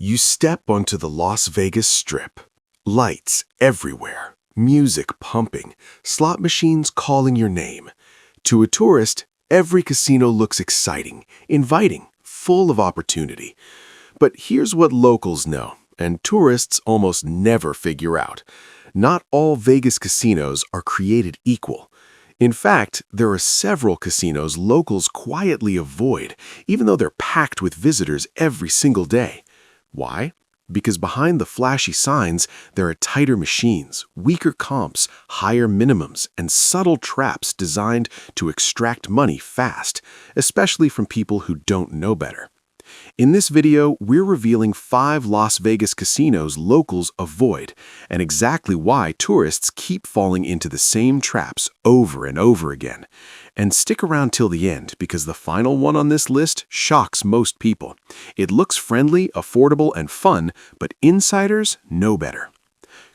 You step onto the Las Vegas Strip. Lights everywhere, music pumping, slot machines calling your name. To a tourist, every casino looks exciting, inviting, full of opportunity. But here's what locals know, and tourists almost never figure out. Not all Vegas casinos are created equal. In fact, there are several casinos locals quietly avoid, even though they're packed with visitors every single day. Why? Because behind the flashy signs, there are tighter machines, weaker comps, higher minimums, and subtle traps designed to extract money fast, especially from people who don't know better. In this video, we're revealing 5 Las Vegas casinos locals avoid, and exactly why tourists keep falling into the same traps over and over again. And stick around till the end, because the final one on this list shocks most people. It looks friendly, affordable, and fun, but insiders know better.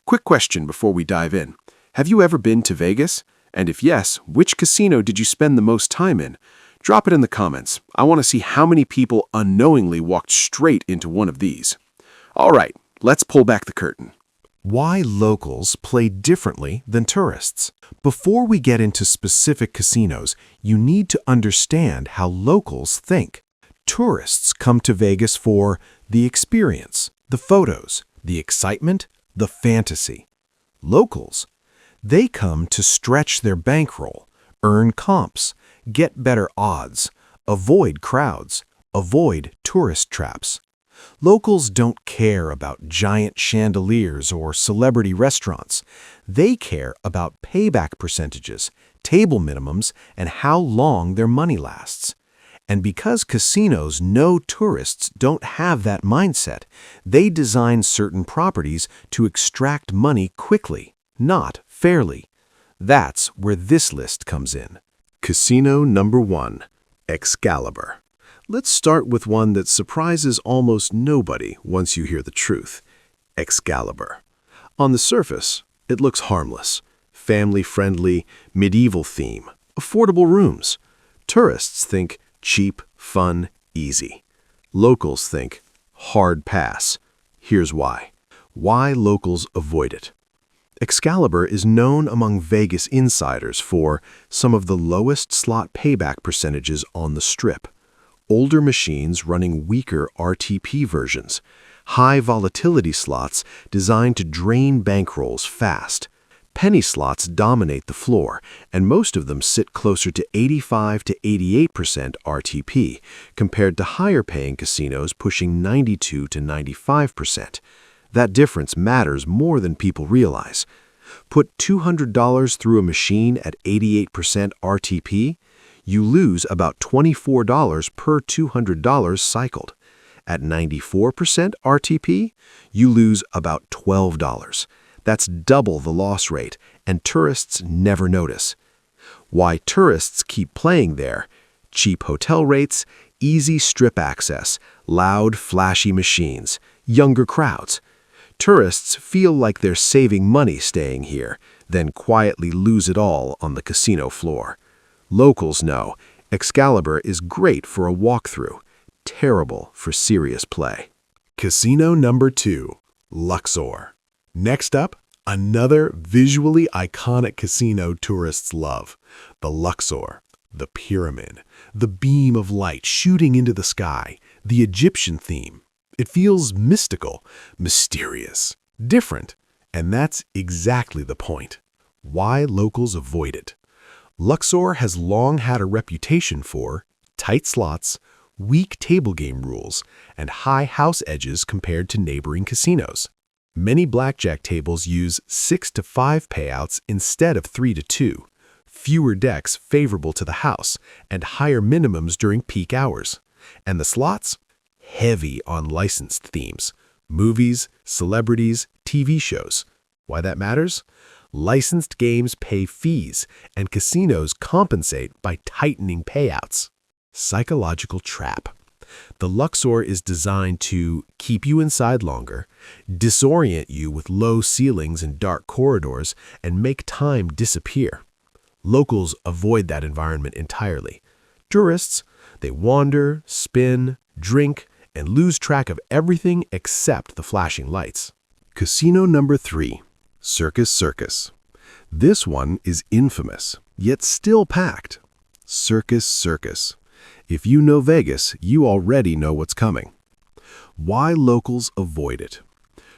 Quick question before we dive in. Have you ever been to Vegas? And if yes, which casino did you spend the most time in? Drop it in the comments. I want to see how many people unknowingly walked straight into one of these. All right, let's pull back the curtain. Why locals play differently than tourists. Before we get into specific casinos, you need to understand how locals think. Tourists come to Vegas for the experience, the photos, the excitement, the fantasy. Locals, they come to stretch their bankroll, earn comps, get better odds, avoid crowds, avoid tourist traps. Locals don't care about giant chandeliers or celebrity restaurants. They care about payback percentages, table minimums, and how long their money lasts. And because casinos know tourists don't have that mindset, they design certain properties to extract money quickly, not fairly. That's where this list comes in. Casino number 1, Excalibur. Let's start with one that surprises almost nobody once you hear the truth. Excalibur. On the surface, it looks harmless. Family-friendly, medieval theme, affordable rooms. Tourists think cheap, fun, easy. Locals think hard pass. Here's why. Why locals avoid it. Excalibur is known among Vegas insiders for some of the lowest slot payback percentages on the Strip. Older machines running weaker RTP versions. High volatility slots designed to drain bankrolls fast. Penny slots dominate the floor, and most of them sit closer to 85 to 88% RTP, compared to higher-paying casinos pushing 92 to 95%. That difference matters more than people realize. Put $200 through a machine at 88% RTP, you lose about $24 per $200 cycled. At 94% RTP, you lose about $12. That's double the loss rate, and tourists never notice. Why tourists keep playing there: cheap hotel rates, easy strip access, loud, flashy machines, younger crowds. Tourists feel like they're saving money staying here, then quietly lose it all on the casino floor. Locals know Excalibur is great for a walkthrough, terrible for serious play. Casino number 2, Luxor. Next up, another visually iconic casino tourists love, the Luxor. The pyramid, the beam of light shooting into the sky, the Egyptian theme. It feels mystical, mysterious, different, and that's exactly the point. Why locals avoid it. Luxor has long had a reputation for tight slots, weak table game rules, and high house edges compared to neighboring casinos. Many blackjack tables use 6 to 5 payouts instead of 3 to 2, fewer decks favorable to the house, and higher minimums during peak hours. And the slots? Heavy on licensed themes, movies, celebrities, TV shows. Why that matters? Licensed games pay fees, and casinos compensate by tightening payouts. Psychological trap. The Luxor is designed to keep you inside longer, disorient you with low ceilings and dark corridors, and make time disappear. Locals avoid that environment entirely. Tourists, they wander, spin, drink, and lose track of everything except the flashing lights. Casino number 3, Circus Circus. This one is infamous, yet still packed. Circus Circus. If you know Vegas, you already know what's coming. Why locals avoid it.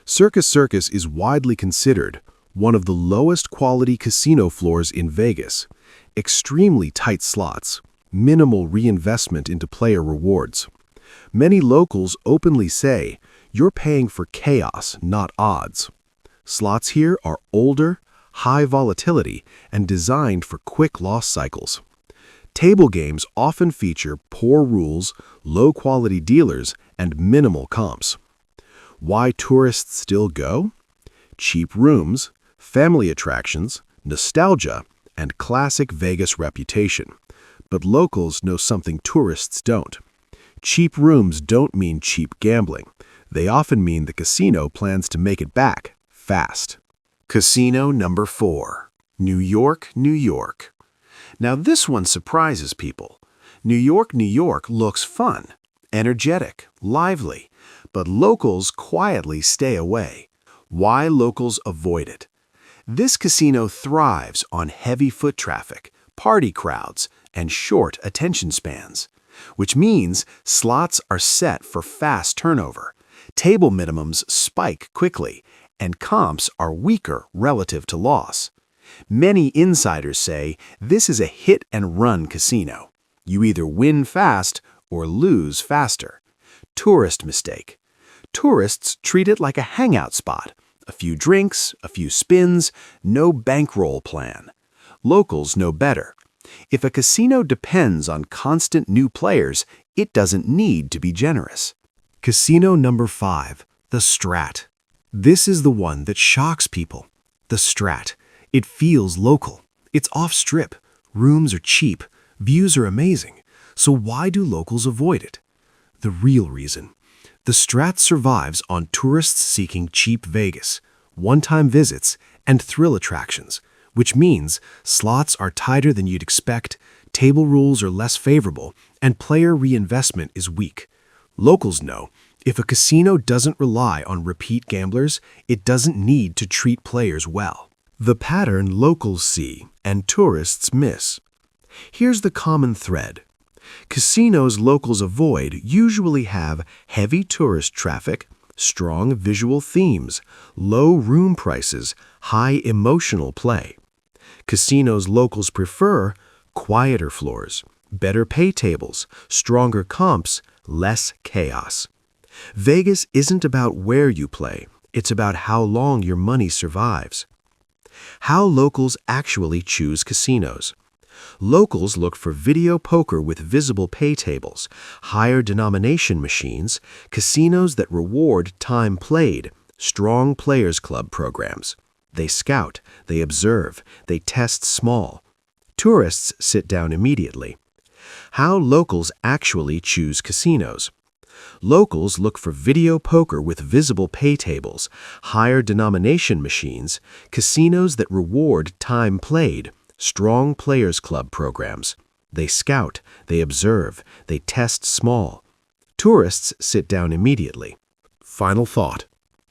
Circus Circus is widely considered one of the lowest quality casino floors in Vegas. Extremely tight slots, minimal reinvestment into player rewards. Many locals openly say, you're paying for chaos, not odds. Slots here are older, high volatility, and designed for quick loss cycles. Table games often feature poor rules, low-quality dealers, and minimal comps. Why tourists still go? Cheap rooms, family attractions, nostalgia, and classic Vegas reputation. But locals know something tourists don't. Cheap rooms don't mean cheap gambling. They often mean the casino plans to make it back fast. Casino number 4, New York, New York. Now this one surprises people. New York, New York looks fun, energetic, lively, but locals quietly stay away. Why locals avoid it? This casino thrives on heavy foot traffic, party crowds, and short attention spans, which means slots are set for fast turnover, table minimums spike quickly, and comps are weaker relative to loss. Many insiders say this is a hit-and-run casino. You either win fast or lose faster. Tourist mistake. Tourists treat it like a hangout spot. A few drinks, a few spins, no bankroll plan. Locals know better. If a casino depends on constant new players, it doesn't need to be generous. Casino number 5, the Strat. This is the one that shocks people. The Strat. It feels local. It's off-strip. Rooms are cheap. Views are amazing. So why do locals avoid it? The real reason. The Strat survives on tourists seeking cheap Vegas, one-time visits, and thrill attractions, which means slots are tighter than you'd expect, table rules are less favorable, and player reinvestment is weak. Locals know if a casino doesn't rely on repeat gamblers, it doesn't need to treat players well. The pattern locals see and tourists miss. Here's the common thread. Casinos locals avoid usually have heavy tourist traffic, strong visual themes, low room prices, high emotional play. Casinos locals prefer quieter floors, better pay tables, stronger comps, less chaos. Vegas isn't about where you play, it's about how long your money survives. How locals actually choose casinos. Locals look for video poker with visible pay tables, higher denomination machines, casinos that reward time played, strong players club programs. They scout, they observe, they test small. Tourists sit down immediately. How locals actually choose casinos. Locals look for video poker with visible pay tables, higher denomination machines, casinos that reward time played, strong players club programs. They scout, they observe, they test small. Tourists sit down immediately. Final thought.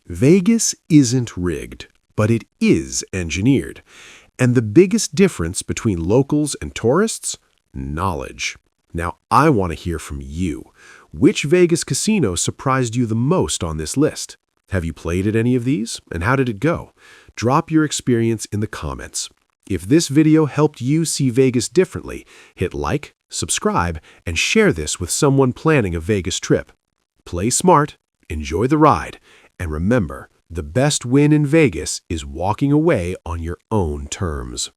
Vegas isn't rigged, but it is engineered. And the biggest difference between locals and tourists? Knowledge. Now, I want to hear from you. Which Vegas casino surprised you the most on this list? Have you played at any of these? And how did it go? Drop your experience in the comments. If this video helped you see Vegas differently, hit like, subscribe, and share this with someone planning a Vegas trip. Play smart, enjoy the ride, and remember, the best win in Vegas is walking away on your own terms.